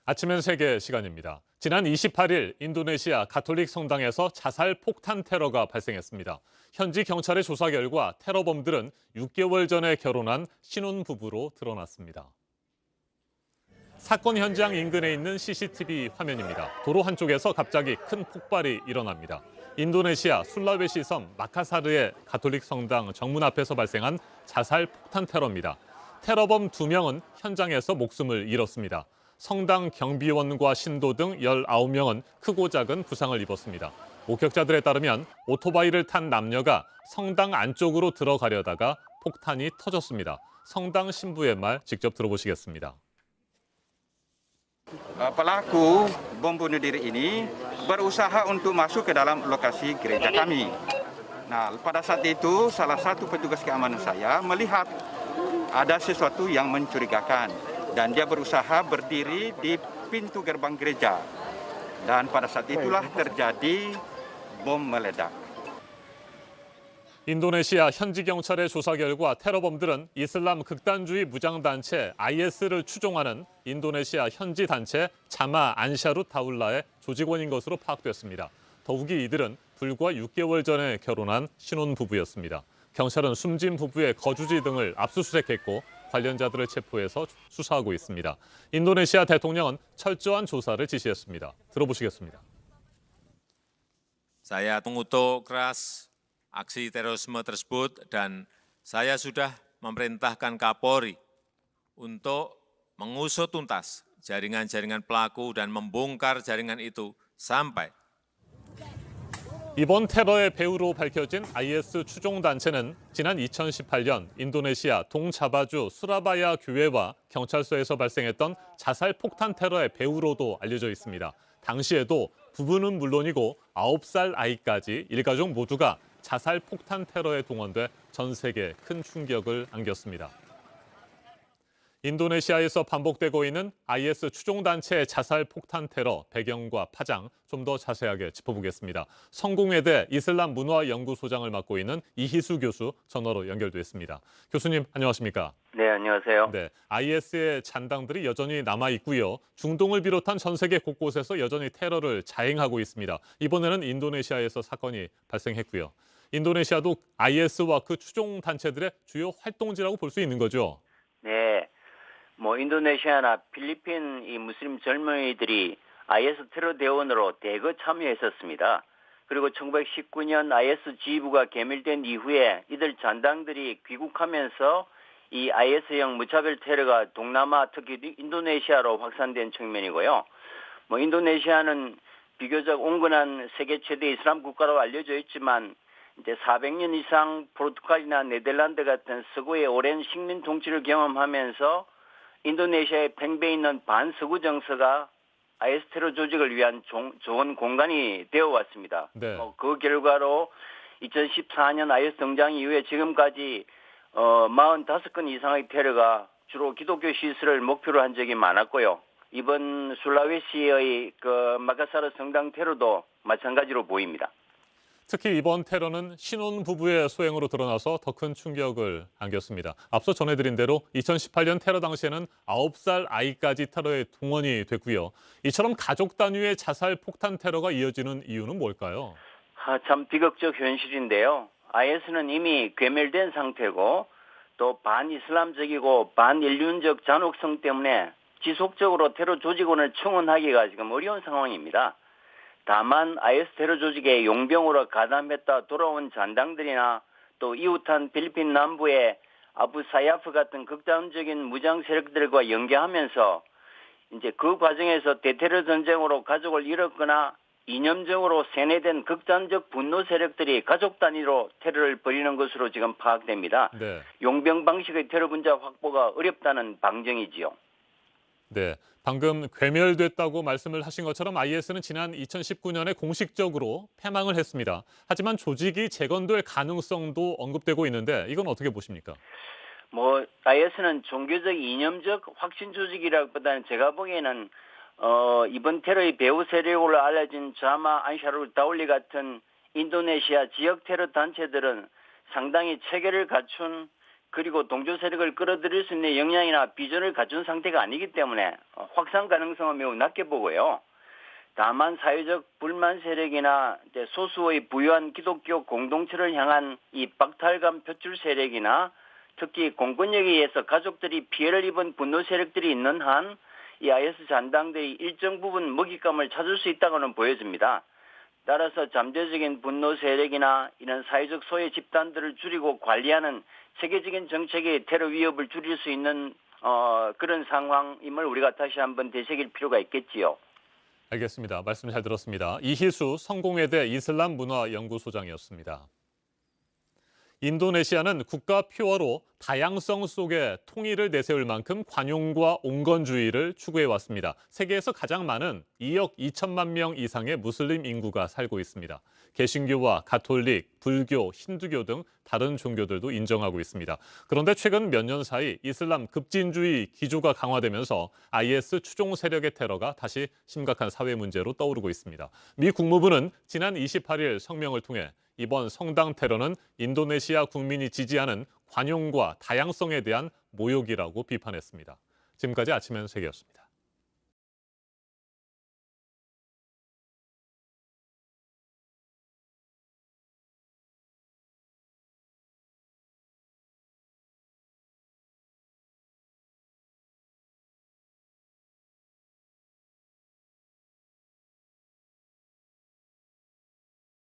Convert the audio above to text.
아침엔 세계 시간입니다. 지난 28일 인도네시아 가톨릭 성당에서 자살 폭탄 테러가 발생했습니다. 현지 경찰의 조사 결과 테러범들은 6개월 전에 결혼한 신혼부부로 드러났습니다. 사건 현장 인근에 있는 CCTV 화면입니다. 도로 한쪽에서 갑자기 큰 폭발이 일어납니다. 인도네시아 술라웨시 섬 마카사르의 가톨릭 성당 정문 앞에서 발생한 자살 폭탄 테러입니다. 테러범 2명은 현장에서 목숨을 잃었습니다. 성당 경비원과 신도 등 19명은 크고 작은 부상을 입었습니다. 목격자들에 따르면 오토바이를 탄 남녀가 성당 안쪽으로 들어가려다가 폭탄이 터졌습니다. 성당 신부의 말 직접 들어보시겠습니다. Pelaku bom bunuh diri ini berusaha untuk masuk ke dalam lokasi gereja kami. Nah, pada saat itu salah satu petugas keamanan saya melihat ada sesuatu yang mencurigakan dan dia berusaha berdiri di pintu gerbang gereja. Dan pada saat itulah terjadi bom meledak. 인도네시아 현지 경찰의 조사 결과 테러범들은 이슬람 극단주의 무장단체 IS를 추종하는 인도네시아 현지 단체 자마 안샤룻 다울라의 조직원인 것으로 파악됐습니다. 더욱이 이들은 불과 6개월 전에 결혼한 신혼부부였습니다. 경찰은 숨진 부부의 거주지 등을 압수수색했고 관련자들을 체포해서 수사하고 있습니다. 인도네시아 대통령은 철저한 조사를 지시했습니다. 들어보시겠습니다. Saya mengutuk keras aksi terorisme tersebut dan saya sudah memerintahkan Kapolri untuk mengusut tuntas jaringan-jaringan pelaku dan membongkar jaringan itu sampai 이번 테러의 배후로 밝혀진 IS 추종단체는 지난 2018년 인도네시아 동자바주 수라바야 교회와 경찰서에서 발생했던 자살 폭탄 테러의 배후로도 알려져 있습니다. 당시에도 부부는 물론이고 9살 아이까지 일가족 모두가 자살 폭탄 테러에 동원돼 전 세계에 큰 충격을 안겼습니다. 인도네시아에서 반복되고 있는 IS 추종단체의 자살 폭탄 테러 배경과 파장 좀 더 자세하게 짚어보겠습니다. 성공회대 이슬람 문화연구소장을 맡고 있는 이희수 교수 전화로 연결돼 있습니다. 교수님 안녕하십니까? 네, 안녕하세요. 네, IS의 잔당들이 여전히 남아 있고요. 중동을 비롯한 전 세계 곳곳에서 여전히 테러를 자행하고 있습니다. 이번에는 인도네시아에서 사건이 발생했고요. 인도네시아도 IS와 그 추종 단체들의 주요 활동지라고 볼 수 있는 거죠. 네, 인도네시아나 필리핀 이 무슬림 젊은이들이 IS 테러 대원으로 대거 참여했었습니다. 그리고 1919년 IS 지휘부가 개밀된 이후에 이들 잔당들이 귀국하면서 이 IS형 무차별 테러가 동남아 특히 인도네시아로 확산된 측면이고요. 인도네시아는 비교적 온건한 세계 최대 이슬람 국가로 알려져 있지만 이제 400년 이상 포르투갈이나 네덜란드 같은 서구의 오랜 식민 통치를 경험하면서 인도네시아의 팽배해 있는 반서구 정서가 IS 테러 조직을 위한 좋은 공간이 되어 왔습니다. 네. 그 결과로 2014년 IS 등장 이후에 지금까지 45건 이상의 테러가 주로 기독교 시설을 목표로 한 적이 많았고요. 이번 술라웨시의 그 마카사르 성당 테러도 마찬가지로 보입니다. 특히 이번 테러는 신혼부부의 소행으로 드러나서 더 큰 충격을 안겼습니다. 앞서 전해드린 대로 2018년 테러 당시에는 9살 아이까지 테러에 동원이 됐고요. 이처럼 가족 단위의 자살 폭탄 테러가 이어지는 이유는 뭘까요? 참 비극적 현실인데요. IS는 이미 괴멸된 상태고 또 반이슬람적이고 반인륜적 잔혹성 때문에 지속적으로 테러 조직원을 충원하기가 지금 어려운 상황입니다. 다만 IS 테러 조직의 용병으로 가담했다 돌아온 잔당들이나 또 이웃한 필리핀 남부의 아부 사야프 같은 극단적인 무장 세력들과 연계하면서 이제 그 과정에서 대테러 전쟁으로 가족을 잃었거나 이념적으로 세뇌된 극단적 분노 세력들이 가족 단위로 테러를 벌이는 것으로 지금 파악됩니다. 네. 용병 방식의 테러 분자 확보가 어렵다는 방증이지요. 네, 방금 괴멸됐다고 말씀을 하신 것처럼 IS는 지난 2019년에 공식적으로 패망을 했습니다. 하지만 조직이 재건될 가능성도 언급되고 있는데 이건 어떻게 보십니까? IS는 종교적 이념적 확신 조직이라기보다는 제가 보기에는 이번 테러의 배후 세력으로 알려진 자마 안샤루 다울리 같은 인도네시아 지역 테러 단체들은 상당히 체계를 갖춘 그리고 동조 세력을 끌어들일 수 있는 역량이나 비전을 갖춘 상태가 아니기 때문에 확산 가능성은 매우 낮게 보고요. 다만 사회적 불만 세력이나 소수의 부유한 기독교 공동체를 향한 이 박탈감 표출 세력이나 특히 공권력에 의해서 가족들이 피해를 입은 분노 세력들이 있는 한 이 IS 잔당들이 일정 부분 먹잇감을 찾을 수 있다고는 보여집니다. 따라서 잠재적인 분노 세력이나 이런 사회적 소외 집단들을 줄이고 관리하는 세계적인 정책이 테러 위협을 줄일 수 있는 그런 상황임을 우리가 다시 한번 되새길 필요가 있겠지요. 알겠습니다. 말씀 잘 들었습니다. 이희수 성공회대 이슬람 문화 연구소장이었습니다. 인도네시아는 국가 표어로 다양성 속에 통일을 내세울 만큼 관용과 온건주의를 추구해왔습니다. 세계에서 가장 많은 2억 2천만 명 이상의 무슬림 인구가 살고 있습니다. 개신교와 가톨릭, 불교, 힌두교 등 다른 종교들도 인정하고 있습니다. 그런데 최근 몇 년 사이 이슬람 급진주의 기조가 강화되면서 IS 추종 세력의 테러가 다시 심각한 사회 문제로 떠오르고 있습니다. 미 국무부는 지난 28일 성명을 통해 이번 성당 테러는 인도네시아 국민이 지지하는 관용과 다양성에 대한 모욕이라고 비판했습니다. 지금까지 아침 현세계였습니다.